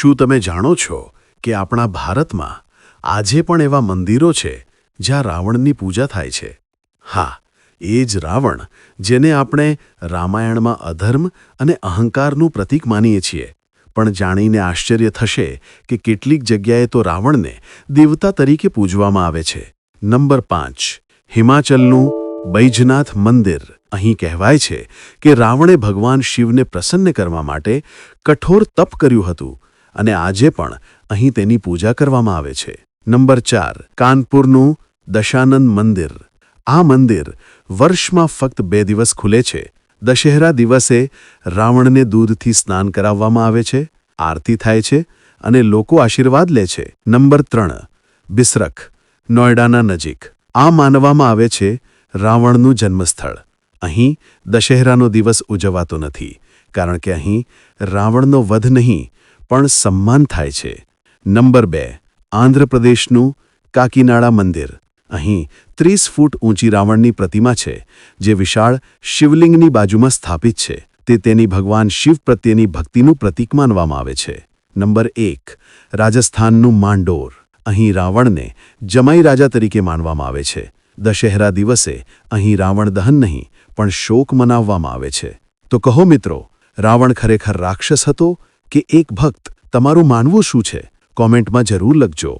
શું તમે જાણો છો કે આપણા ભારતમાં આજે પણ એવા મંદિરો છે જ્યાં રાવણની પૂજા થાય છે? હા, એ જ રાવણ જેને આપણે રામાયણમાં અધર્મ અને અહંકારનું પ્રતીક માનીએ છીએ. પણ જાણીને આશ્ચર્ય થશે કે કેટલીક જગ્યાએ તો રાવણને દેવતા તરીકે પૂજવામાં આવે છે. નંબર 5. હિમાચલનું બૈજનાથ મંદિર. અહીં કહેવાય છે કે રાવણે ભગવાન શિવને પ્રસન્ન કરવા માટે કઠોર તપ કર્યું હતું અને આજે પણ અહીં તેની પૂજા કરવામાં આવે છે. નંબર 4. કાનપુરનું દશાનન મંદિર. આ મંદિર વર્ષમાં ફક્ત 2 દિવસ ખુલે છે. દશેરા દિવસે રાવણને દૂધથી સ્નાન કરાવવામાં આવે છે, આરતી થાય છે અને લોકો આશીર્વાદ લે છે. નંબર 3. બિસરખ, નોઈડાના નજીક. આ માનવામાં આવે છે રાવણનું જન્મસ્થળ. અહીં દશેરાનો દિવસ ઉજવાતો નથી, કારણ કે અહીં રાવણનો વધ નહીં પણ સન્માન થાય છે. નંબર 2. આંધ્રપ્રદેશનું કાકીનાડા મંદિર. અહીં 30 ફૂટ ઊંચી રાવણની પ્રતિમા છે, જે વિશાળ શિવલિંગની બાજુમાં સ્થાપિત છે. તે તેની ભગવાન શિવ પ્રત્યેની ભક્તિનું પ્રતીક માનવામાં આવે છે. નંબર 1. રાજસ્થાનનું માંડોર. અહીં રાવણને જમાઈ રાજા તરીકે માનવામાં આવે છે. દશેરા દિવસે અહીં રાવણ દહન નહીં પણ શોક મનાવવામાં આવે છે. તો કહો મિત્રો, રાવણ ખરેખર રાક્ષસ હતો કે એક ભક્ત? તમારું માનવું શું છે? કોમેન્ટમાં જરૂર લખજો.